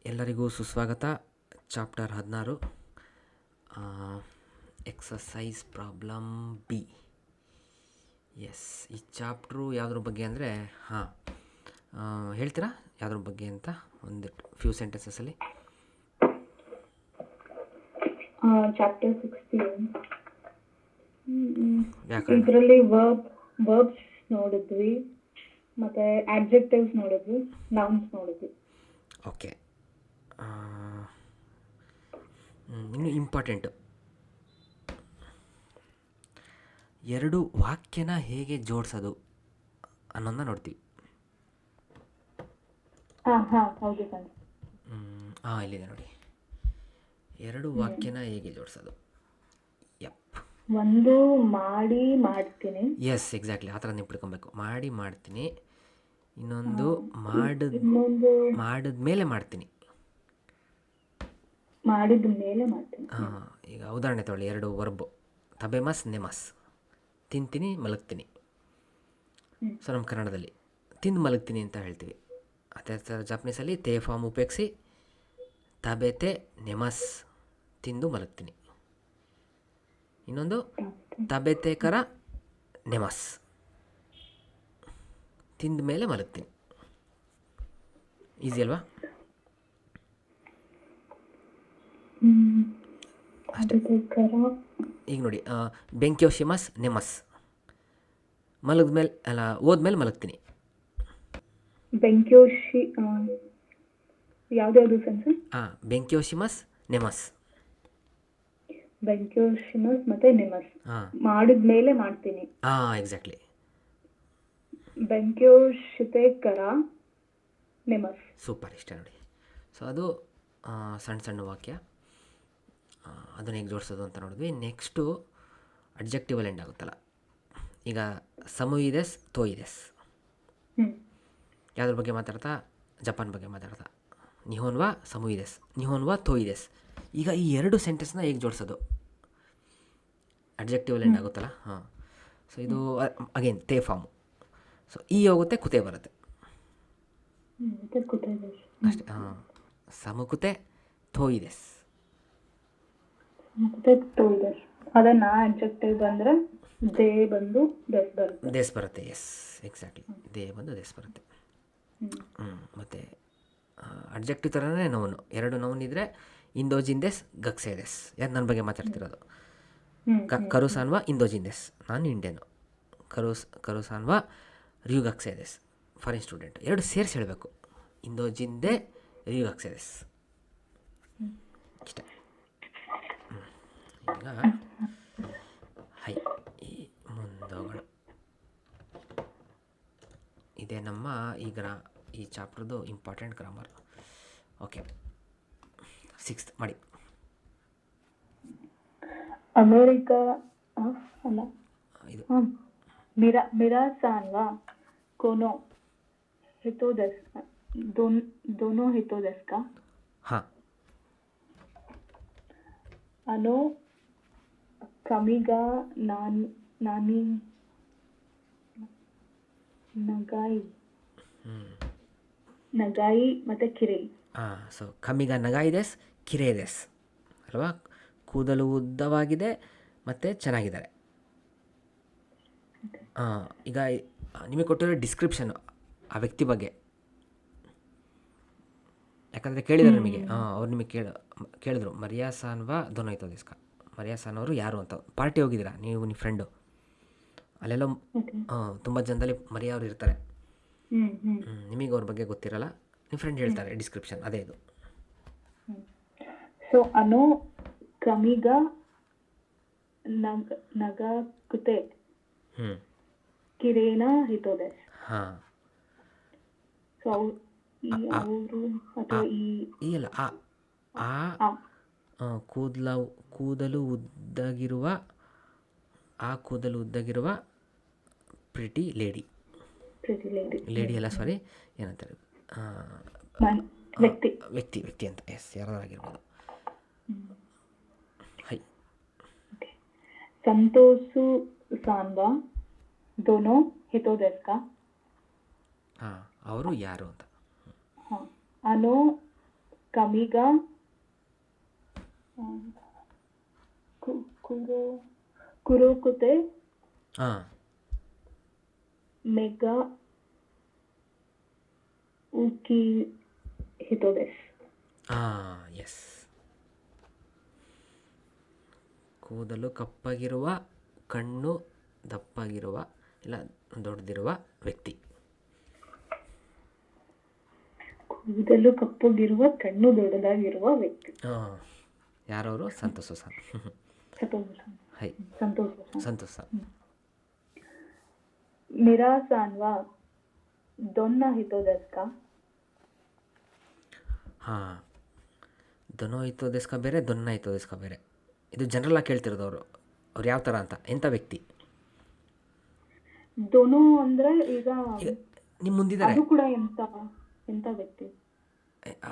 ಎಲ್ಲರಿಗೂ ಸುಸ್ವಾಗತ. Chapter 16 exercise problem B. Yes, ಈ ಚಾಪ್ಟ್ರು ಯಾವುದ್ರ ಬಗ್ಗೆ ಅಂದರೆ ಹೇಳ್ತೀರಾ ಯಾವುದ್ರ ಬಗ್ಗೆ ಅಂತ ಒಂದು ಫ್ಯೂ ಸೆಂಟೆನ್ಸಸ್ಸಲ್ಲಿ? ಚಾಪ್ಟರ್ 16 ವ್ಯಾಕರಣ. ಇದರಲ್ಲಿ ವರ್ಬ್ಸ್ ನೋಡಿದ್ವಿ, ಮತ್ತೆ ಆಡ್ಜೆಕ್ಟಿವ್ಸ್ ನೋಡಿದ್ವಿ, ನೌನ್ಸ್ ನೋಡಿದ್ವಿ. ಓಕೆ, ಇನ್ನು ಇಂಪಾರ್ಟೆಂಟು, ಎರಡು ವಾಕ್ಯನ ಹೇಗೆ ಜೋಡಿಸೋದು ಅನ್ನೋದನ್ನ ನೋಡ್ತೀವಿ. ಹೌದು ಸರ್. ಇಲ್ಲಿದೆ ನೋಡಿ, ಎರಡು ವಾಕ್ಯನ ಹೇಗೆ ಜೋಡಿಸೋದು. ಯಪ್, ಒಂದು ಮಾಡಿ ಮಾಡ್ತೀನಿ. ಎಸ್, ಎಕ್ಸಾಕ್ಟ್ಲಿ ಆ ಥರ ನೆನ್ಪಿಟ್ಕೊಬೇಕು. ಮಾಡಿ ಮಾಡ್ತೀನಿ, ಇನ್ನೊಂದು ಇನ್ನೊಂದು ಮಾಡಿದ್ಮೇಲೆ ಮಾಡ್ತೀನಿ. ಮಾಡಿದ ಮೇಲೆ ಮಾಡ್ತೀನಿ. ಈಗ ಉದಾಹರಣೆ ತೊಗೊಳ್ಳಿ, ಎರಡು ವರ್ಬು ತಬೆಮಸ್ ನೆಮಸ್. ತಿಂತೀನಿ ಮಲಗ್ತೀನಿ. ಸೊ ನಮ್ಮ ಕನ್ನಡದಲ್ಲಿ ತಿಂದು ಮಲಗ್ತೀನಿ ಅಂತ ಹೇಳ್ತೀವಿ. ಅದೇ ಥರ ಜಾಪನೀಸಲ್ಲಿ ತೇ ಫಾರ್ಮ್ ಉಪಯೋಗಿಸಿ ತಬೆತೆ ನೆಮಸ್, ತಿಂದು ಮಲಗ್ತೀನಿ. ಇನ್ನೊಂದು ತಬೆತೆ ಕರ ನೆಮಸ್, ತಿಂದ ಮೇಲೆ ಮಲಗ್ತೀನಿ. ಈಸಿ ಅಲ್ವಾ? ಈಗ ನೋಡಿ, ಬೆಂಕ್ಯೋಶಿಮಸ್ ನೆಮಸ್, ಮಲಗಿದ್ಮೇಲೆ ಅಲ್ಲ ಹೋದ್ಮೇಲೆ ಮಲಗ್ತೀನಿ. ಬೆಂಕ್ಯೋಶಿ ಯಾವ್ದು ಸೆನ್ಸ್? ಬೆಂಕ್ಯೋಶಿಮಸ್ ನೆಮಸ್. ಬೆಂಕ್ಯೋಶಿಮಸ್ ಮತ್ತೆ ನೆಮಸ್, ಮಾಡಿದ್ಮೇಲೆ ಮಾಡ್ತೀನಿ. ಎಕ್ಸಾಕ್ಟ್ಲಿ. ಬೆಂಕ್ಯೋಶಿತೆ ಕರ ನೆಮಸ್. ಸೂಪರ್, ಇಷ್ಟ ನೋಡಿ. ಸೊ ಅದು ಸಣ್ಣ ಸಣ್ಣ ವಾಕ್ಯ, ಅದನ್ನು ಹೇಗೆ ಜೋಡಿಸೋದು ಅಂತ ನೋಡಿದ್ವಿ. ನೆಕ್ಸ್ಟು ಅಡ್ಜೆಕ್ಟಿವಲ್ ಎಂಡ್ ಆಗುತ್ತಲ್ಲ. ಈಗ ಸಮುಯಿದೆಸ್ ತೋಯಿದೆಸ್, ಯಾವುದ್ರ ಬಗ್ಗೆ ಮಾತಾಡ್ತಾ? ಜಪಾನ್ ಬಗ್ಗೆ ಮಾತಾಡ್ತಾ. ನಿಹೋನ್ವಾ ಸಮುಯಿದೆಸ್, ನಿಹೋನ್ವಾ ತೋಯಿದೆಸ್. ಈಗ ಈ ಎರಡು ಸೆಂಟೆನ್ಸ್ನ ಹೇಗೆ ಜೋಡಿಸೋದು? ಅಡ್ಜೆಕ್ಟಿವಲ್ ಎಂಡ್ ಆಗುತ್ತಲ್ಲ. ಸೊ ಇದು ಅಗೇನ್ ತೇ ಫಾರ್ಮು. ಸೊ ಈ ಹೋಗುತ್ತೆ, ಕುತೆ ಬರುತ್ತೆ ಅಷ್ಟೇ. ಸಮುಕುತೆ ತೋಯಿದೆಸ್. ಅದನ್ನ ಅಡ್ಜೆಕ್ಟಿವ್ ಬಂದರೆ ದೇ ಬಂದು ದೆಸ್ ಬರುತ್ತೆ. ದೇಸ್ ಬರುತ್ತೆ. S, exactly. ದೇ ಬಂದು ದೇಸ್ ಬರುತ್ತೆ. ಮತ್ತು ಅಡ್ಜೆಕ್ಟಿವ್ ಥರನೇ ನೌನು. ಎರಡು ನೌನ್ ಇದ್ದರೆ ಇಂದೋಜಿಂದೆಸ್ ಗಕ್ಸೇದೆಸ್. ಯಾರು ನನ್ನ ಬಗ್ಗೆ ಮಾತಾಡ್ತಿರೋದು? ಕರುಸಾನ್ವಾ ಇಂದೋಜಿಂದೆಸ್, ನಾನು ಇಂಡಿಯನು. ಕರುಸಾನ್ವಾ ರ್ಯೂಗಕ್ಸೇದೆಸ್, ಫಾರಿನ್ ಸ್ಟೂಡೆಂಟ್. ಎರಡು ಸೇರಿಸಿ ಹೇಳಬೇಕು, ಇಂದೋಜಿಂದೆ ರ್ಯೂಗಕ್ಸೇದೆಸ್. ಇಷ್ಟ. ಈಗ ಮುಂದೋಗೋಣ. ಇದೇ ನಮ್ಮ ಈ ಚಾಪ್ಟರ್ದು ಇಂಪಾರ್ಟೆಂಟ್ ಗ್ರಾಮರ್. ಓಕೆ, 6th ಮಾಡಿ. ಅಮೇರಿಕಾ ಅಲ್ಲ, ಇದು ಮಿರಾಸಾನ್ವಾ कोनो हितो दस दोनों हितो दस का. अनो कमिगा नानी ನಗಾಯಿ ಮತ್ತು ಕಿರೈ. ಸೊ ಕಮ್ಮಿಗ ನಗಾಯಿದೆಸ್ ಕಿರೇದೆಸ್ ಅಲ್ವಾ? ಕೂದಲು ಉದ್ದವಾಗಿದೆ ಮತ್ತು ಚೆನ್ನಾಗಿದ್ದಾರೆ. ಈಗ ನಿಮಗೆ ಕೊಟ್ಟಿರೋ ಡಿಸ್ಕ್ರಿಪ್ಷನ್ನು ಆ ವ್ಯಕ್ತಿ ಬಗ್ಗೆ, ಯಾಕಂದರೆ ಕೇಳಿದ್ದಾರೆ ನಿಮಗೆ. ಅವ್ರು ನಿಮಗೆ ಕೇಳಿದ್ರು ಮರಿಯಾಸಾನ್ವಾ ದೊನೋಯ್ತೋ ದಿಸ್ಕ. ಮರಿಯಾಸಾನ್ ಅವರು ಯಾರು ಅಂತ. ಪಾರ್ಟಿ ಹೋಗಿದ್ದೀರಾ ನೀವು, ನಿಮ್ಮ ಫ್ರೆಂಡು, ಅಲ್ಲೆಲ್ಲ ತುಂಬ ಜನದಲ್ಲಿ ಮರಿಯಾ ಅವರು ಇರ್ತಾರೆ. ನಿಮಗೆ ಅವ್ರ ಬಗ್ಗೆ ಗೊತ್ತಿರಲ್ಲ, ನಿಮ್ಮ ಫ್ರೆಂಡ್ ಹೇಳ್ತಾರೆ ಡಿಸ್ಕ್ರಿಪ್ಷನ್, ಅದೇ ಇದು. ಸೊ ಅನೋ ಕಮಿಗ ನಗಾಕುತೆ ಕಿರೇನ ಹಿತೋದೆಸ್. ಸೊ ಅವರು ಅಥವಾ ಈ ಅಲ್ಲ, ಕೂದಲು ಉದ್ದಗಿರುವ ಪ್ರಿಟಿ ಲೇಡಿ. ಲೇಡಿ ಅಲ್ಲ, ಸಾರಿ, ಏನಂತಾರೆ, ವ್ಯಕ್ತಿ ಅಂತ. ಎಸ್, ಯಾರಾಗಿರ್ಬೋದು. ಹೈ. ಸಂತೋಷು ಸಾನ್ವಾ ದೋನೋ ಹಿತೋದೆಸ್ ಕಾ. ಅವರು ಯಾರು ಅಂತ. ಅನೋ ಕಮಿಗ ಕುರೋ ಕುರೋಕುತೆ ಹಾಂ ಮೆಗ ಉಕಿ ಹಿತೋ ದೆಸ್. ಹಾಂ ಎಸ್. ಕೂದಲು ಕಪ್ಪಾಗಿರುವ, ಕಣ್ಣು ದಪ್ಪಾಗಿರುವ ಇಲ್ಲ ದೊಡ್ಡದಿರುವ ವ್ಯಕ್ತಿ. ಕೂದಲು ಕಪ್ಪಗಿರುವ, ಕಣ್ಣು ದೊಡ್ಡದಾಗಿರುವ ವ್ಯಕ್ತಿ. ಹಾಂ ಯಾರವರು? Santosh sir. High Santosh sir. मेरा सानवा दोन्ना हितो दस्का. ಹಾಂ ದೊನೋ ಹಿತೋ ದೇಸ್ಕ ಬೇರೆ, ದೊನ್ನ ಹಿತೋ ದೇಸ್ಕ ಬೇರೆ. ಇದು ಜನರಲ್ ಆಗಿ ಕೇಳ್ತಿರೋದು ಅವ್ರು ಯಾವ ಥರ ಅಂತ, ಎಂಥ ವ್ಯಕ್ತಿ. ದೋನೋ ಅಂದ್ರೆ ಈಗ ನಿಮ್ಮ ಮುಂದಿದ್ದಾರೆ ಅದು ಕೂಡ ಎಂತ ವ್ಯಕ್ತಿ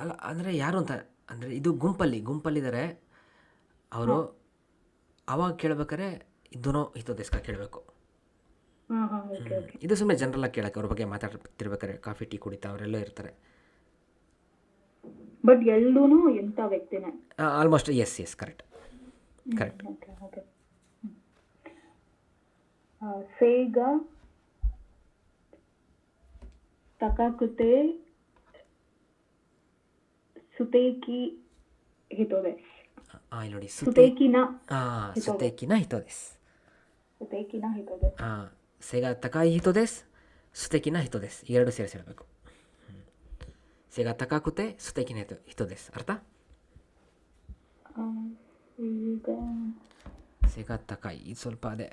ಅಲ್ಲ, ಅಂದರೆ ಯಾರು ಅಂತ, ಅಂದರೆ ಇದು ಗುಂಪಲ್ಲಿದ್ದಾರೆ ಅವರು. ಅವಾಗ ಕೇಳ್ಬೇಕಾರೆ ದೊನೋ ಹಿತೋ ದೇಸ್ಕ ಕೇಳಬೇಕು. ಇದು ಸುಮ್ಮನೆ ಜನರಲ್ ಆಗಿ ಕೇಳಕ್ಕೆ, ಅವ್ರ ಬಗ್ಗೆ ಮಾತಾಡ್ತಿರ್ಬೇಕಾರೆ ಕಾಫಿ ಟೀ ಕುಡಿತಾ ಅವರೆಲ್ಲ ಇರ್ತಾರೆ. ಬಟ್ ಎಲ್ಲೂನು ಎಂತ ವ್ಯಕ್ತಿನೇ. Almost yes correct. ಸೇಗ ತಕಾಕುತೆ ಸುತೇಕಿ ಹಿತೋ ದೆಸ್. ಇಲ್ಲಿ ನೋಡಿ, ಸುತೇಕಿನ ಸುತೇಕಿನ ಹಿತೋ ದೇಸ್. ಸುತೇಕಿನ ಹಿತೋ ದೆಸ್. ಸೇಗ ತಕಾಯಿ ಹಿತೋ ದೇಸ್, ಸುತೇಕಿನ ಹಿತೋ ದೇಸ್, ಎರಡು ಸೇರಿಸಿ ಹೇಳಬೇಕು. ಸೇಗ ತಕಾಕುತೆ ಸುತೇಕಿನ ಹಿತೋ ದೇಸ್. ಅರ್ಥ? ಸೇಗ ತಕಾಯಿ ಇದು ಸ್ವಲ್ಪ ಅದೇ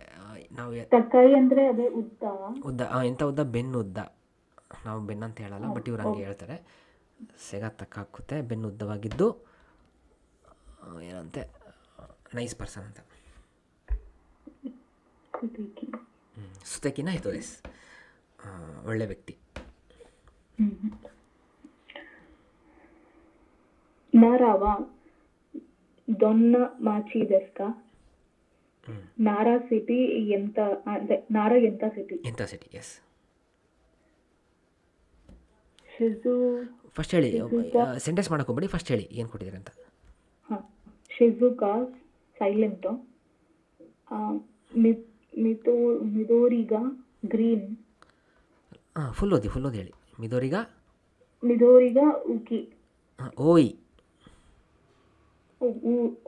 ನಾವು ತಕಾಯಿ ಅಂದರೆ ಅದೇ ಉದ್ದ. ಎಂಥ ಉದ್ದ? ಬೆನ್ನು ಉದ್ದ. ನಾವು ಬೆನ್ನು ಅಂತ ಹೇಳಲ್ಲ, ಬಟ್ ಇವ್ರು ಹಂಗೆ ಹೇಳ್ತಾರೆ. ಸೇಗ ತಕಾಕುತೆ ಬೆನ್ನು ಉದ್ದವಾಗಿದ್ದು ಏನಂತೆ, ನೈಸ್ ಪರ್ಸನ್ ಅಂತ. ಸುತೇಕಿನ ಹಿತೋ ದೇಸ್, ಒಳ್ಳೆ ವ್ಯಕ್ತಿ. ನಾರಾವ ದೊನ್ನ ಮಾಚಿ ದೆಸ್ಕ. ನಾರಾ ಸಿಟಿ ಎಂತ ಅಂದ್ರೆ ನಾರಾ ಎಂತ ಸಿಟಿ? ಎಂಥ ಸಿಟಿ? ಎಸ್. ಶಿಜು ಫಸ್ಟ್ ಹೇಳಿ, ಸೆಂಟೆನ್ಸ್ ಮಾಡ್ಕೊಬೇಡಿ, ಫಸ್ಟ್ ಹೇಳಿ ಏನು ಕೊಟ್ಟಿದ್ದೀರಿ ಅಂತ. ಹಾಂ, ಶಿಜುಕಾ ಸೈಲೆಂಟು. ಮಿದೋರಿಗ ಗ್ರೀನ್. ಫುಲ್ ಓದಿ ಹೇಳಿ. ಮಿದೋರಿಗ ಉಕಿ. ಓಯ್.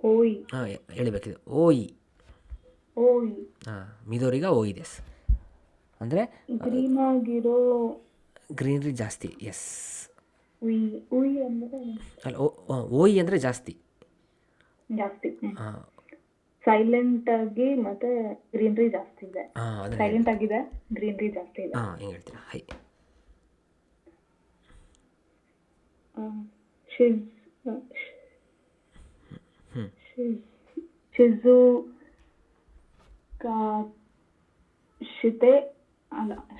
ಓಯ್ ಹೇಳಿಬೇಕಿದೆ. ಓಯ್. ಮಿದೋರಿಗ ಓಯ್ ದೇಸ್ ಅಂದರೆ ಗ್ರೀನ್ ಆಗಿರೋ, ಗ್ರೀನರಿ ಜಾಸ್ತಿ. ಎಸ್. ಉಯ್ ಅಂದರೆ ಅಲ್ಲ, ಓಯ್ ಅಂದರೆ ಜಾಸ್ತಿ. ಸೈಲೆಂಟ್ ಆಗಿ ಮತ್ತೆ ಗ್ರೀನರಿ ಜಾಸ್ತಿ ಇದೆ. ಸೈಲೆಂಟ್ ಆಗಿದೆ, ಗ್ರೀನರಿ ಜಾಸ್ತಿ ಇದೆ. ಹೆಂಗೆ ಹೇಳ್ತೀರಾ? ಹೈ.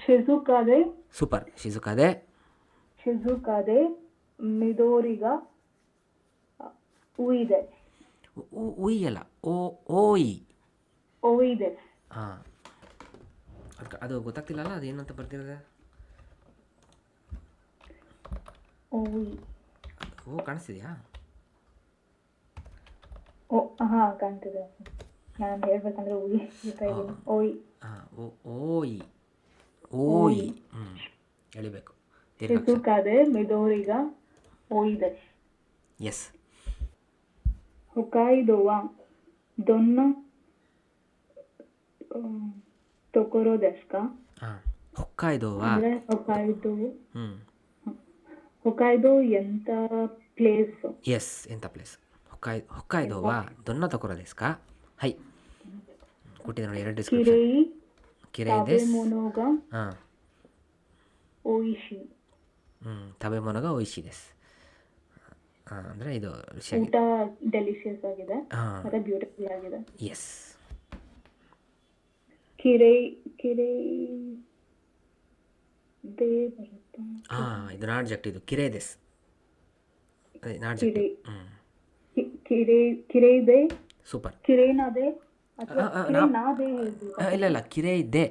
ಶಿಜುಕಾದೆ ಸೂಪರ್. ಶಿಜುಕಾದೆ ಮಿದೋರಿಗ ಉಯಿದೆ. ಉಯ್ ಅಲ್ಲ, ಓಯ್. ಓಯಿದೆ. ಹಾಂ, ಅದು ಗೊತ್ತಾಗ್ತಿಲ್ಲಲ್ಲ, ಅದು ಏನಂತ ಬರ್ತಿರೋದೆ. ಓ ಕಾಣಿಸ್ತಿದ್ಯಾ? ಹಾಂ ಕಾಣ್ತಿದೆ. ನಾನು ಹೇಳ್ಬೇಕಂದ್ರೆ ಓಯ್. ಓಯ್ ಎಳಿಬೇಕು. ಶಿಜುಕಾದೆ ಮಿದೋರಿಗ ಓಯಿದೆ. ಎಸ್. ಹೊಕಾಯಿದೋವ ದೊನ್ನ ತೊಕೊರೋ ದೆಸ್ಕ. ಹೊಕ್ಕಾಯ್ದೋವಾ? ಹೊಕಾಯ್ದೋ ಎಂತ ಪ್ಲೇಸ್? ಎಸ್, ಎಂಥ ಪ್ಲೇಸ್. ಹೊಕ್ಕಾಯ್ದೋವಾ ದೊನ್ನ ತೊಕೊರೋ ದೇಸ್ಕ. ಹೈ ಕೊಟ್ಟಿದ್ದೆ ನೋಡಿ, ಎರಡು ಡಿಸ್ಕ್ರಿಪ್ಷನ್. ಕಿರೈ ದೇಸ್. ಹಾಂ. ಓಯಿಶಿ. ತಬೆಮೊನಗ ಓಯಿಶಿ ದೇಸ್. ಅಂದರೆ ಇದು ಊಟ ಡೆಲಿಷಿಯಸ್ ಆಗಿದೆ ಮತ್ತೆ ಬ್ಯೂಟಿಫುಲ್ ಆಗಿದೆ. ಎಸ್. ಕಿರೈ ದೇ ಬರುತ್ತಾ? ಇದು ನಾಡ್ಜೆಕ್ಟ್. ಇದು ಕಿರೈ ದೇಸ್, ಅದೇ ನಾಡ್ಜೆಕ್ಟ್. ಕಿರೈ ದೇ. ಸೂಪರ್. ಕಿರೈನಾದೆ ಇಲ್ಲ ಕಿರೈ ದೇ.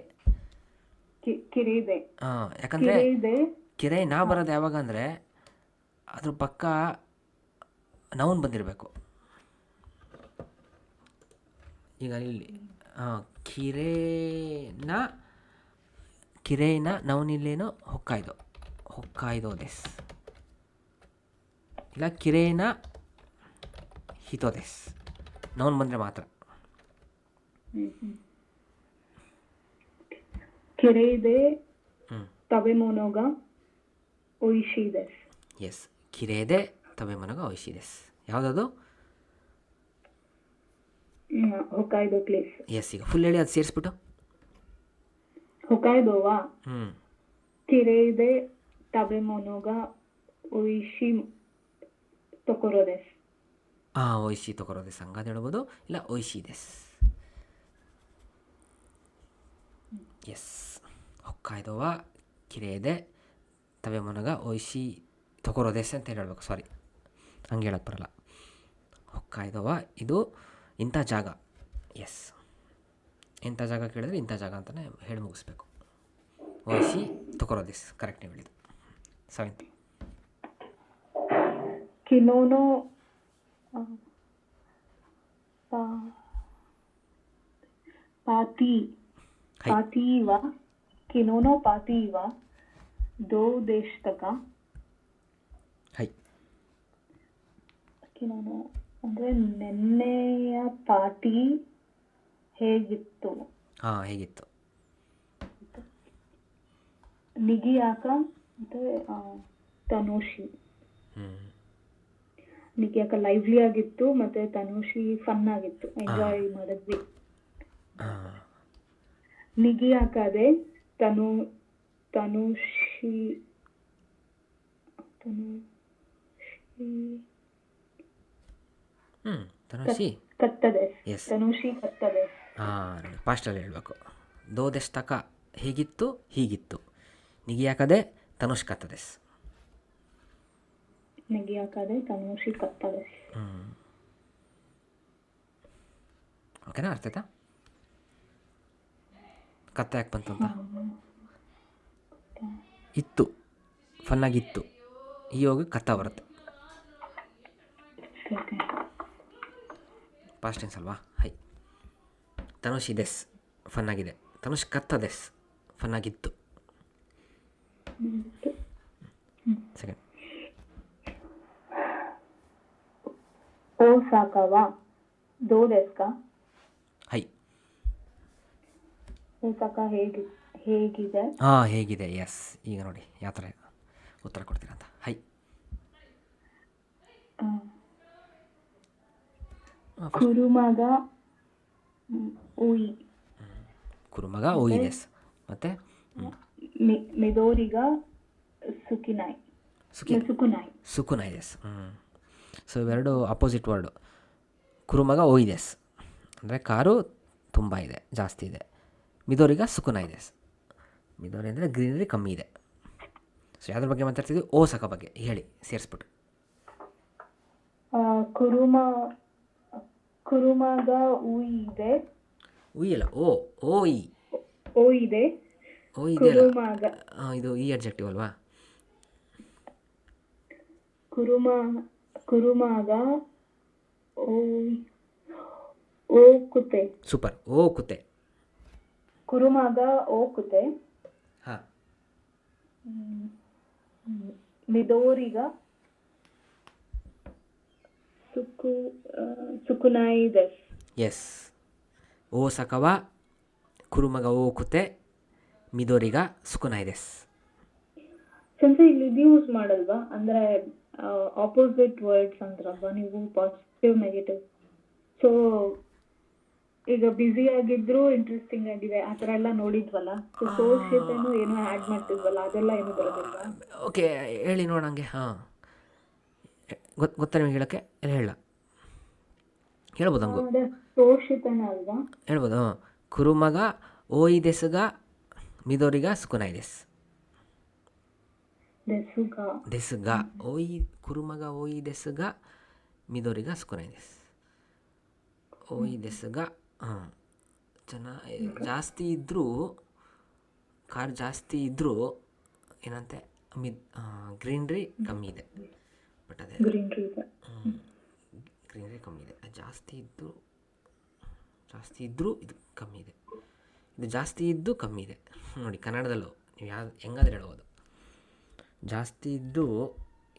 ಯಾಕಂದರೆ ಕಿರೈ ನಾ ಬರೋದು ಯಾವಾಗ ಅಂದರೆ ಅದ್ರ ಪಕ್ಕ ನೌನ್ ಬಂದಿರಬೇಕು. ಈಗ ಇಲ್ಲಿ ಕಿರೇನ ನೌನ್ ಇಲ್ಲೇನು ಹೊಕ್ಕಾಯ್ದೋ ದೆಸ್, ಇಲ್ಲ ಕಿರೇನ ಹಿತೋ ದೆಸ್. ನೌನ್ ಬಂದರೆ ಮಾತ್ರ. ಕಿರೇದೆ ತಬೆಮೊನೊಗ ಒಯಿಶಿ ದೆಸ್. ಎಸ್, ಕಿರೇದೆ ತಬೆಮೊನೊಗ ಒಯಿಶಿ ದೆಸ್. ಯಾವುದದು? ಹೊಕಾಯ್ದೋ ಪ್ಲೇಸ್. ಎಸ್, ಈಗ ಫುಲ್ ಹೇಳಿ, ಅದು ಸೇರಿಸ್ಬಿಟ್ಟು. ಹೊಕಾಯ್ದೋವಾ ಕಿರೇದೆ ತಬೆಮೊನೊಗ ಒಯಿಶಿ ತೊಕೊರೋ ದೆಸ್. ಒಯ್ಶಿ ತೊಗೊರೋ ದೆಸ್ ಹಂಗಾದ ಹೇಳ್ಬೋದು, ಇಲ್ಲ ಒಯ್ಶಿ ದೆಸ್. ಎಸ್, ಹೊಕ್ಕಾಯ್ದೋವ ಕಿರೇದೆ ತಬೆಮೊನೊಗ ಒಯ್ಶಿ ತೊಗೊರೋ ದೆಸ್ ಅಂತ ಹೇಳಬೇಕು. ಸಾರಿ, ಹಂಗೆ ಹೇಳಕ್ಕೆ ಬರಲ್ಲ. ಹೊಕ್ಕಾಯ್ದೋವ ಇದು ಇಂಥ ಜಾಗ. ಎಸ್, ಇಂಥ ಜಾಗ ಕೇಳಿದ್ರೆ ಇಂಥ ಜಾಗ ಅಂತಲೇ ಹೇಳಿ ಮುಗಿಸ್ಬೇಕು. ಒಯ್ಶಿ ತೊಗೊರೋ ದೆಸ್ ಕರೆಕ್ಟ್ ನೀವು ಹೇಳಿದ್ದು. 7th ಕಿನೋನೋ ಪಾತೀವ ಕಿನೋನೋ ಪಾತೀವ ದೋ ದೇಶ್ ತಕ. ಕಿನೋನೋ ಅಂದರೆ ನೆನ್ನೆಯ ಪಾರ್ಟಿ ಹೇಗಿತ್ತು. ಹೇಗಿತ್ತು. ನಿಗಿಯಾಕ ಮತ್ತು ತನುಷಿ. ನಿಗಿಯಾಕ ಲೈವ್ಲಿ ಆಗಿತ್ತು ಮತ್ತು ತನುಷಿ ಫನ್ ಆಗಿತ್ತು, ಎಂಜಾಯ್ ಮಾಡಿದ್ವಿ. ನಿಗಿಯಾಕದೆ ತನುಷಿ ಕತ್ತದೆ. ತನುಷಿ ಕತ್ತದೆ. ಪಾಸ್ಟಲ್ಲಿ ಹೇಳಬೇಕು. ದೋ ದೆಸ್ ತಕ ಹೇಗಿತ್ತು, ಹೀಗಿತ್ತು. ನಿಗಿಯಾಕದೆ ತನುಷ್ ಕತ್ತದೆಸ್. ನಿಗಿಯಾಕದೆ ತನುಷಿ ಕತ್ತದೆಸ್. ಓಕೆನಾ, ಅರ್ಥ ಆಯ್ತಾ? ಕತ್ತ ಯಾಕೆ ಬಂತು ಅಂತ. ಇತ್ತು, ಫನ್ನಾಗಿತ್ತು, ಈ ಹೋಗಿ ಕತ್ತ ಬರುತ್ತೆ. ಪಾಸ್ಟ್ ಟೆನ್ಸ್ ಅಲ್ವಾ. ತನುಷ್ ಇದೆಸ್ ಫನ್ನಾಗಿದೆ, ತನುಷ್ ಕತ್ತದೆಸ್ ಫನ್ನಾಗಿತ್ತು. ಸೆಕೆಂಡ್ ಓಸಾಕವಾ ದೋ ದೆಸ್ ಕಾ. ಓಸಾಕ ಹೇಗಿದೆ. ಹೇಗಿದೆ. ಎಸ್, ಈಗ ನೋಡಿ ಯಾವ ಥರ ಉತ್ತರ ಕೊಡ್ತೀರಾ ಅಂತ. ಕುರುಮಗ ಓಯಿ ದೆಸ್. ಮತ್ತೆ ಮಿದೋರಿಗ ಸುಕುನಾಯ್ ದೆಸ್. ಸೊ ಇವೆರಡು ಅಪೋಸಿಟ್ ವರ್ಡು. ಕುರುಮಗ ಓಯಿ ದೆಸ್ ಅಂದರೆ ಕಾರು ತುಂಬ ಇದೆ, ಜಾಸ್ತಿ ಇದೆ. ಮಿದೋರಿಗ ಸುಕುನಾಯ್ ದೆಸ್. ಮಿದೋರಿ ಅಂದರೆ ಗ್ರೀನರಿ ಕಮ್ಮಿ ಇದೆ. ಸೊ ಯಾವ್ದ್ರ ಬಗ್ಗೆ ಮಾತಾಡ್ತಿದ್ವಿ? ಓಸಾಕ ಬಗ್ಗೆ ಹೇಳಿ ಸೇರಿಸ್ಬಿಟ್ಟು. ಕುರುಮಗ ಊಯಿ ಇದೆ. ಉಯ್ಯಲ್ಲ, ಓಯಿ ಇದೆ. ಇದು ಈ ಅಡ್ಜೆಕ್ಟಿವ್ ಅಲ್ವಾ? ಕುರುಮಗ ಓಕುತೆ. ಸೂಪರ್, ಓಕುತೆ. ಕುರುಮಗ ಓಕುತೆ. ಮಿದೋರಿಗ ಸುಕುನಾಯ್ ದೆಸ್. ಎಸ್, ಓಸಕವ ಕುರುಮಗ ಓಕುತೆ ಮಿದೋರಿಗ ಸುಕುನಾಯ್ ದೆಸ್. ಸೆನ್ಸೆ ಇಲ್ಲಿ ಇದು ಯೂಸ್ ಮಾಡಲ್ವಾ, ಅಂದರೆ ಆಪೋಸಿಟ್ ವರ್ಡ್ಸ್ ಅಂದ್ರಲ್ವಾ ನೀವು, ಪಾಸಿಟಿವ್ ನೆಗೆಟಿವ್. ಸೊ ಈಗ ಬ್ಯುಸಿ ಆಗಿದ್ರು ಇಂಟ್ರೆಸ್ಟಿಂಗ್ ಆಗಿದೆ ಆ ಥರ ಎಲ್ಲ ನೋಡಿದ್ವಲ್ಲ. ಸೊ ಸೋಷಿಯತೆನೂ ಏನೋ ಆ್ಯಡ್ ಮಾಡ್ತಿದ್ವಲ್ಲ, ಅದೆಲ್ಲ ಏನು ಬರೋದಿಲ್ವಾ? ಓಕೆ, ಹೇಳಿ ನೋಡಂಗೆ. ಗೊತ್ತಾ ನಿಮಗೆ ಹೇಳೋಕ್ಕೆ? ಹೇಳ್ಬೋದು ಹಂಗು. ಸೋಷಿತನ ಅಲ್ವಾ? ಹೇಳ್ಬೋದು. ಕುರುಮಗ ಓಯಿ ದೆಸ್ಗ ಮಿದೋರಿಗ ಸುಕುನಾಯ್ ದೆಸ್. ದೆಸ್ಗ ಓಯಿ, ಕುರುಮಗ ಓಯಿ ದೆಸ್ಗ ಮಿದೋರಿಗ ಸುಕುನಾಯ್ ದೆಸ್. ಓಯಿ ದೆಸ್ಗ ಜಾಸ್ತಿ ಇದ್ದರೂ, ಕಾರ್ ಜಾಸ್ತಿ ಇದ್ದರೂ ಏನಂತೆ ಗ್ರೀನ್ರಿ ಕಮ್ಮಿ ಇದೆ. ಬಟ್ ಅದೇ ಗ್ರೀನರಿ ಕಮ್ಮಿ ಇದೆ. ಜಾಸ್ತಿ ಇದ್ದರೂ ಇದು ಕಮ್ಮಿ ಇದೆ. ಇದು ಜಾಸ್ತಿ ಇದ್ದು ಕಮ್ಮಿ ಇದೆ. ನೋಡಿ ಕನ್ನಡದಲ್ಲೂ ನೀವು ಹೆಂಗಾದ್ರೆ ಹೇಳ್ಬೋದು. ಜಾಸ್ತಿ ಇದ್ದು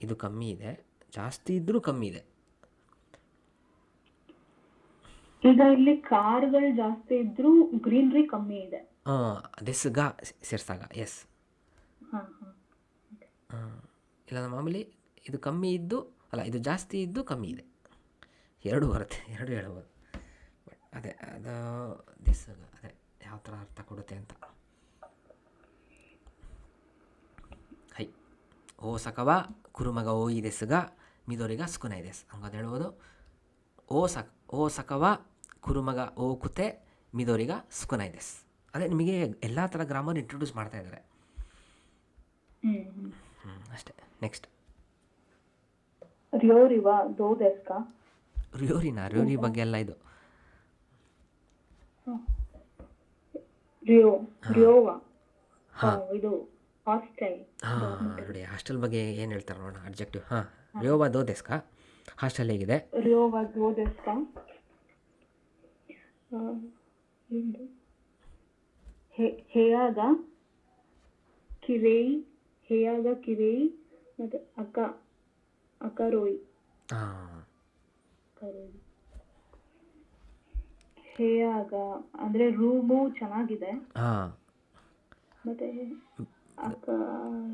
ಇದು ಕಮ್ಮಿ ಇದೆ, ಜಾಸ್ತಿ ಇದ್ದರೂ ಕಮ್ಮಿ ಇದೆ. ಈಗ ಇಲ್ಲಿ ಕಾರ್ಗಳು ಜಾಸ್ತಿ ಇದ್ರೂ ಗ್ರೀನರಿ ಕಮ್ಮಿ ಇದೆ. ದೆಸ್ಗ ಸೇರ್ಸಾಗ ಎಸ್. ಇಲ್ಲ ಮಾಮೂಲಿ ಇದು ಕಮ್ಮಿ ಇದ್ದು ಇದು ಜಾಸ್ತಿ ಇದ್ದು ಕಮ್ಮಿ ಇದೆ. ಎರಡು ಬರುತ್ತೆ, ಎರಡು ಹೇಳ್ಬೋದು. ಬಟ್ ಅದೇ ಅದು ದೆಸ್ಗ ಅದೇ ಯಾವ ಥರ ಅರ್ಥ ಕೊಡುತ್ತೆ ಅಂತ. ಹೈ ಓ ಸಕವ ಕುರುಮಗ ಓ ಈ ದೆಸ್ಗ ಮಿದೋರಿಗ ಸುಕುನೈ ದೆಸ್ ಹಂಗದು ಹೇಳ್ಬೋದು. ಓ ಸಕವ ಕುರುಮಗ ಓ ಕುತೆ ಮಿದೋರಿಗ ಸುಕುನೈ ದೆಸ್. ಅದೇ ನಿಮಗೆ ಎಲ್ಲ ಥರ ಗ್ರಾಮರ್ ಇಂಟ್ರೊಡ್ಯೂಸ್ ಮಾಡ್ತಾ ಇದ್ದಾರೆ. ಅಷ್ಟೇ. ನೆಕ್ಸ್ಟ್ ರಿಯೋರಿವ ದೋ ದೆಸ್ಕ. ರಿಯೋರಿ ಬಗ್ಗೆ ಎಲ್ಲ ಇದು ರಿಯೋವಾ ಇದು ಹಾಸ್ಟೆಲ್. ನೋಡಿ ಹಾಸ್ಟೆಲ್ ಬಗ್ಗೆ ಏನು ಹೇಳ್ತಾರೆ ನೋಡೋಣ. ಅಡ್ಜೆಕ್ಟಿವ್. ರಿಯೋವಾ ದೋ ದೆಸ್ಕ ಹಾಸ್ಟೆಲ್ ಹೇಗಿದೆ? ರಿಯೋವಾ ದೋ ದೆಸ್ಕ ಹೇಯಾಗ ಕಿರೇಯಿ ಮತ್ತೆ ಅಕರೋಯಿ. ಹೇಯಾಗ ಅಂದ್ರೆ ರೂಮು ಚೆನ್ನಾಗಿದೆ. ಮತ್ತೆ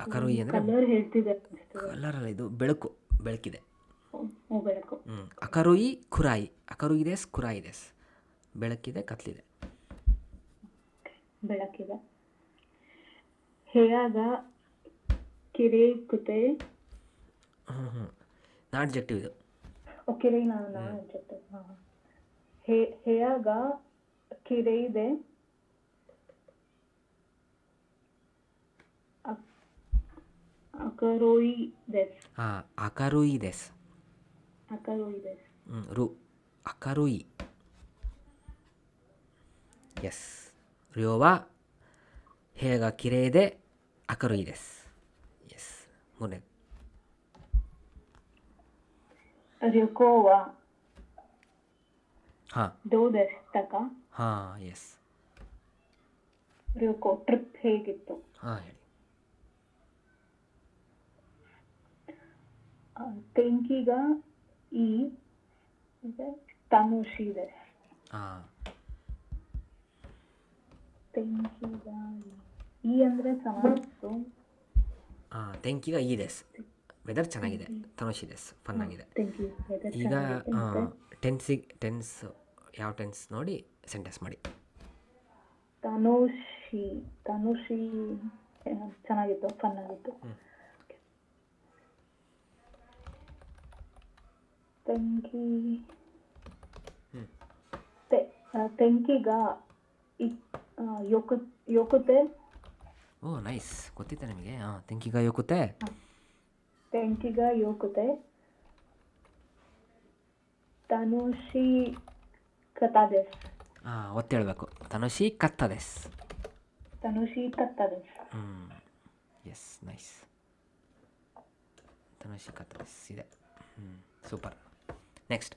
ಅಕರೋಯಿ ಅಂದರೆ ಕಲರ್ ಹೇಳ್ತಿದೆ. ಕಲರಲ್ಲ, ಇದು ಬೆಳಕಿದೆ. ಬೆಳಕು. ಅಕರೋಯಿ ಕುರಾಯಿ. ಅಕರೋಯಿ ದೇಸ್ ಕುರಾಯಿ ದೇಸ್. ಬೆಳಕಿದೆ, ಕತ್ಲಿದೆ. ಬೆಳಕಿದೆ. ಹೇಯಾಗ ಕಿರೇ ಕುತೆ. ಅಡ್ಜೆಕ್ಟಿವ್ ಇದು. ಕಿರೈ ನಾನು ಅಡ್ಜೆಕ್ಟಿವ್. ಹೇಯಾಗ ಕಿರೇ ಇದೆ. ಅಕರೋಯಿ ದೆಸ್. ಅಕರೋಯಿ ದೆಸ್. ಅಕರೋಯಿ. ಎಸ್. ರಿಯೋವಾ ಹೇಗ ಕಿರೇ ಇದೆ, ಅಕರೋಯಿ ದೆಸ್. ಎಸ್. ಮೂರನೇದು ರ್ಯೋಕೋವಾ ದೋ ದೆಸ್ ತಕ. ಎಸ್. ರ್ಯೋಕೋ ಟ್ರಿಪ್ ಹೇಗಿತ್ತು? ಹೇಳಿ. ತೆಂಕಿಗ ಈ ತನುಷಿ ದೆಸ್. ತೆಂಕಿಗ ಈ ಅಂದರೆ ಚೆನ್ನಾಗಿತ್ತು. ತೆಂಕಿಗ ಈ ದೆಸ್ ವೆದರ್ ಚೆನ್ನಾಗಿದೆ. ತನುಷಿ ದೆಸ್ ಫನ್ ಆಗಿದೆ. ಈಗ ಟೆನ್ಸ್ ಯಾವ ಟೆನ್ಸ್ ನೋಡಿ ಸೆಂಟೆನ್ಸ್ ಮಾಡಿ. ತನುಷಿ ಚೆನ್ನಾಗಿತ್ತು, ಫನ್ ಆಗಿತ್ತು. ತೆಂಕಿಗ ಯೋಕುತೆ. ಓ ನೈಸ್, ಗೊತ್ತಿತ್ತೆ ನಿಮಗೆ. ತೆಂಕಿಗ ಯೋಕುತೆ. ತೆಂಕಿಗ ಯೋಕುತೆ. ತನುಷಿ ಕತಾದೆಸ್. ಒತ್ತು ಹೇಳಬೇಕು. ತನುಷಿ ಕತ್ತದೆಸ್. S nice. ತನುಷಿ ಕತ್ತದೆಸ್ ಇದೆ. ಸೂಪರ್. ನೆಕ್ಸ್ಟ್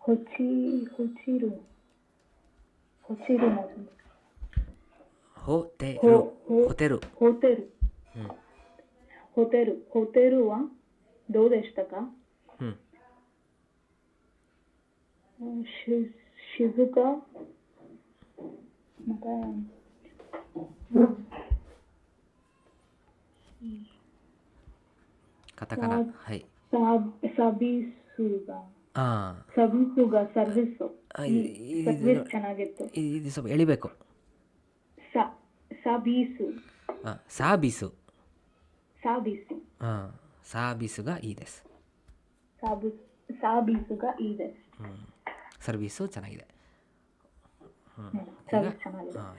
ಹೊಚಿರು ಹೊತೆರುವ ದೋ ದೆಸ್ ತಕ. ಶಿಜುಕಾ ಮತ್ತೆ ಕಥಕನ. ಹೈ ಸಬಿಸುಗ ಸರ್ವಿಸು. ಸರ್ವಿಸ್ ಚೆನ್ನಾಗಿತ್ತು. ಇದು ಸ್ವಲ್ಪ ಎಳಿಬೇಕು. ಸಾಬೀಸುಗ ಈ ದೆಸ್. ಸರ್ವೀಸು ಚೆನ್ನಾಗಿದೆ.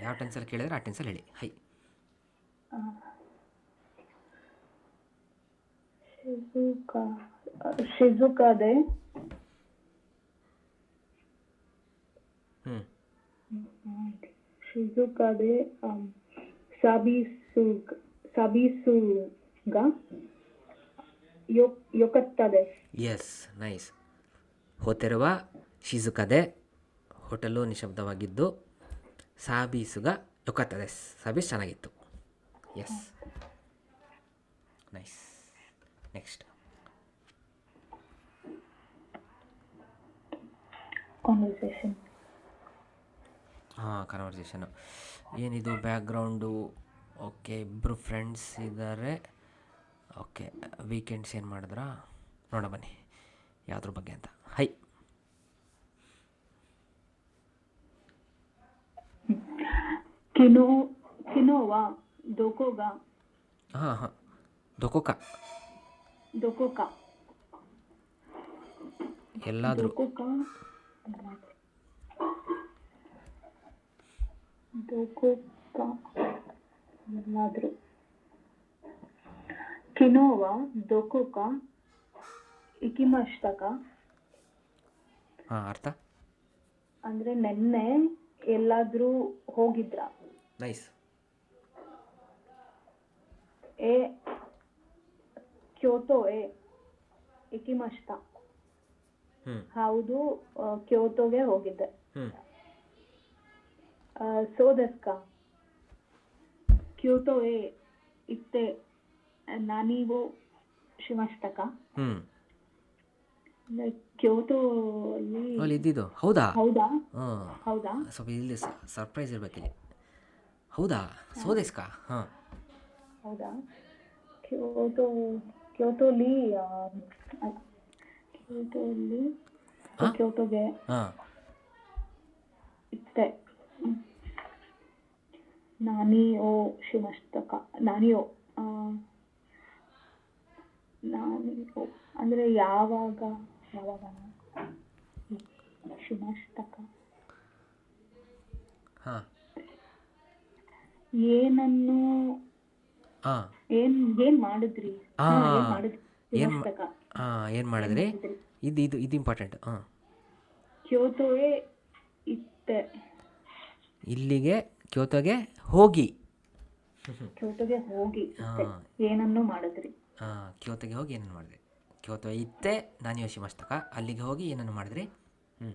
ಯಾವ ಟೆನ್ಸಲ್ಲಿ ಕೇಳಿದ್ರೆ ಆ ಟೆನ್ಸಲ್ಲಿ ಹೇಳಿ. ಹೈ. ಶಿಜುಕಾದೆ. ಸಾಬಿಸುಗ ಯೋಕತ್ತದೆ. Yes, nice. ಹೋತೆರುವ ಶಿಜುಕದೆ, ಹೋಟೆಲು ನಿಶಬ್ದವಾಗಿದ್ದು, ಸಾಬೀಸುಗ ಯೊಕತ್ತದೆ. ಸಾಬೀಸ್ ಚೆನ್ನಾಗಿತ್ತು. Yes, nice. Next conversation. ಹಾಂ, ಕನ್ವರ್ಸೇಷನು ಏನಿದು ಬ್ಯಾಕ್ಗ್ರೌಂಡು? ಓಕೆ, ಇಬ್ಬರು ಫ್ರೆಂಡ್ಸ್ ಇದ್ದಾರೆ. ಓಕೆ, ವೀಕೆಂಡ್ಸ್ ಏನು ಮಾಡಿದ್ರಾ ನೋಡ ಬನ್ನಿ ಯಾವುದ್ರ ಬಗ್ಗೆ ಅಂತ. ಹೈ, ಕಿನೋವಾ ದೊಕೋಗಾ. ಹಾಂ ಹಾಂ, ದೊಕೋಕ ದೊಕೋಕಾ ಎಲ್ಲಾದರೂ. ದೊಕೋಕಾ ದೊಕೋಕಾ ಎಲ್ಲಾದರೂ. ಕಿನೋವಾ ದೊಕೋಕಾ ಇಕಿಮಷ್ಟಕ ಹಾಂ, ಅರ್ಥ? ಅಂದ್ರೆ ನೆನ್ನೆ ಎಲ್ಲಾದ್ರೂ ಹೋಗಿದ್ರ. ನೈಸ್. ಎ ಕ್ಯೋಟೋ ಎ ಇಕಿಮಷ್ಟ. ಹ್ಞೂ ಹೌದು, ಕ್ಯೋಟೋಗೆ ಹೋಗಿದ್ದೆ. ಹ್ಞೂ ಸೋದಸ್ಕ ಕ್ಯೋಟೋ ಎ ಇತ್ತೆ ನಾನಿವೋ ಶಿಮಸ್ತಕ. ಹ್ಞೂ ಕ್ಯೋಟೋ ಅಲ್ಲಿ ಇದ್ದಿದ್ದು ಹೌದಾ? ಹೌದಾ ಹಾಂ, ಹೌದಾ ಸ್ವಲ್ಪ ಇಲ್ಲಿ ಸರ್ಪ್ರೈಸ್ ಇರಬೇಕಿಲ್ಲಿ. ಹೌದಾ, ಸೋದೆಸ್ಕಾ? ಹಾಂ, ಹೌದಾ. ಕ್ಯೋಟೋ ಕ್ಯೋಟೋಲಿ ಕ್ಯೋಟೋಲಿ ಕ್ಯೋಟೋಗೆ ಹಾಂ, ಇತ್ತೆ ನಾನಿಯೋ ಶಿಮಸ್ತಕ. ನಾನಿಯೋ ಅಂದ್ರೆ ಯಾವಾಗ ಶಿಮಸ್ತಕ ಹಾಂ, ಏನನ್ನು ಹಾಂ, ಏನ್ ಮಾಡಿದ್ರಿ? ಹಾಂ, ಏನ್ ಮಾಡಿದ್ರಿ? ಶಿಮಸ್ತಕ ಹಾಂ, ಏನು ಮಾಡಿದ್ರಿ? ಇದು ಇಂಪಾರ್ಟೆಂಟ್. ಹಾಂ, ಕ್ಯೋಟೋಗೆ ಇತ್ತೆ. ಇಲ್ಲಿಗೆ ಕ್ಯೋತೋಗೆ ಹೋಗಿ. ಕ್ಯೋಟೋಗೆ ಹೋಗಿ ಇತ್ತೆ. ಹಾಂ, ಏನನ್ನು ಮಾಡಿದ್ರಿ? ಹಾಂ, ಕ್ಯೋತೋಗೆ ಹೋಗಿ ಏನನ್ನು ಮಾಡಿದ್ರಿ? ಕ್ಯೋತೋ ಇತ್ತೆ ನಾನು ಯೋಶಿಮಸ್ತಕ, ಅಲ್ಲಿಗೆ ಹೋಗಿ ಏನನ್ನು ಮಾಡಿದ್ರಿ? ಹ್ಞೂ,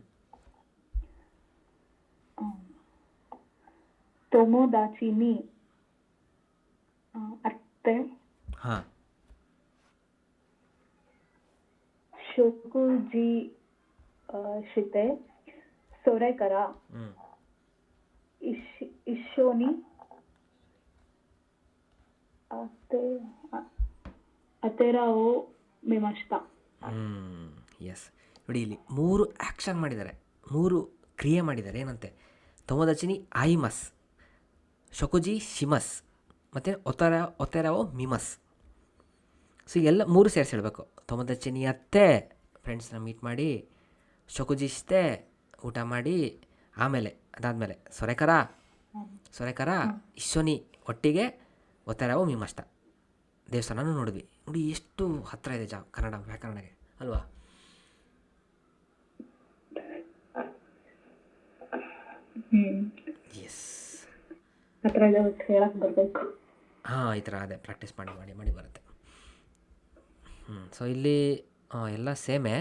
ತೊಮೊದಾಚಿನಿ ಅತ್ತೆ ಹಾಂ, ಶೋಕುಜಿ ಶಿತೆ ಸೊರೆಕರ ಹ್ಞೂ, ಇಶೋನಿ ಅತೆರಾವೋ ಮಿಮಷ್ಟ. ಎಸ್. ನೋಡಿ, ಇಲ್ಲಿ 3 ಆ್ಯಕ್ಷನ್ ಮಾಡಿದ್ದಾರೆ, 3 ಕ್ರಿಯೆ ಮಾಡಿದ್ದಾರೆ. ಏನಂತೆ? ತೊಮೊದಚಿನಿ ಆಯಿಮಸ್, ಶೊಕುಜಿ ಶಿಮಸ್, ಮತ್ತು ಒತೆರಾವೋ ಮಿಮಸ್. ಸೊ ಎಲ್ಲ 3 ಸೇರಿಸಿ ಹೇಳಬೇಕು. ತೊಮೊದಚಿನಿ ಅತ್ತೆ ಫ್ರೆಂಡ್ಸ್ನ ಮೀಟ್ ಮಾಡಿ, ಶೊಕುಜಿಸ್ತೆ ಊಟ ಮಾಡಿ, ಆಮೇಲೆ ಅದಾದಮೇಲೆ ಸೊರೆಕರ ಇಶೋನಿ ಒಟ್ಟಿಗೆ, ಒತೆರಾವೋ ಮಿಮಷ್ಟ ದೇವಸ್ಥಾನನೂ ನೋಡಿದ್ವಿ. ನೋಡಿ ಎಷ್ಟು ಹತ್ತಿರ ಇದೆ ಕನ್ನಡ ವ್ಯಾಕರಣಗೆ ಅಲ್ವಾ? ಎಸ್. ಬರಬೇಕು. ಹಾಂ, ಈ ಥರ ಅದೇ ಪ್ರಾಕ್ಟೀಸ್ ಮಾಡಿ ಮಾಡಿ ಮಾಡಿ ಬರುತ್ತೆ. ಸೊ ಇಲ್ಲಿ ಎಲ್ಲ ಸೇಮೇ.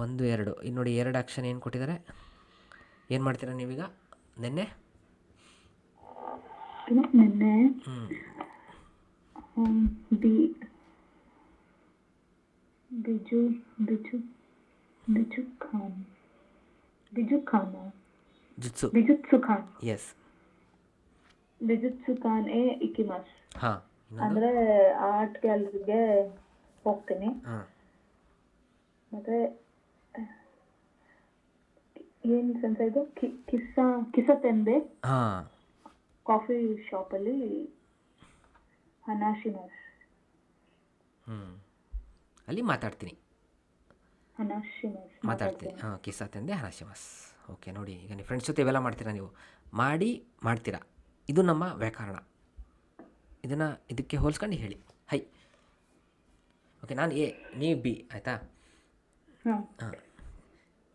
1 2 ಇನ್ನು ನೋಡಿ, 2 ಆ್ಯಕ್ಷನ್ ಏನು ಕೊಟ್ಟಿದ್ದಾರೆ. ಏನು ಮಾಡ್ತೀರಾ ನೀವೀಗ? ನೆನ್ನೆ ಬಿಜುತ್ಸು ಖಾನ್. ಎಸ್. ಬಿಜುತ್ಸು ಖಾನ್ ಎ ಇಕಿಮಸ್. ಹಾಂ, ಅಂದ್ರೆ ಆರ್ಟ್ ಗ್ಯಾಲರಿಗೆ ಹೋಗ್ತೀನಿ. ಹಾಂ, ಮತ್ತೆ ಏನ್ ಸೆನ್ಸ ಇದು? ಕಿಸತೆಂದೆ ಹಾಂ, ಕಾಫಿ ಶಾಪಲ್ಲಿ ಹನಾಶಿಮಸ್. ಅಲ್ಲಿ ಮಾತಾಡ್ತೀನಿ. ಮಾತಾಡ್ತೀನಿ. ಹಾಂ, ಕಿಸ್ಸಾ ತಂದೆ ಹನಾಶಿಮಸ್. ಓಕೆ, ನೋಡಿ ಈಗ ನೀವು ಫ್ರೆಂಡ್ಸ್ ಜೊತೆ ಇವೆಲ್ಲ ಮಾಡ್ತೀರಾ, ನೀವು ಮಾಡ್ತೀರಾ. ಇದು ನಮ್ಮ ವ್ಯಾಕರಣ. ಇದಕ್ಕೆ ಹೋಲಿಸ್ಕೊಂಡು ಹೇಳಿ. ಹೈ, ಓಕೆ, ನಾನು ಎ, ನೀವು ಬಿ, ಆಯಿತಾ? ಹಾಂ. ಹಾಂ,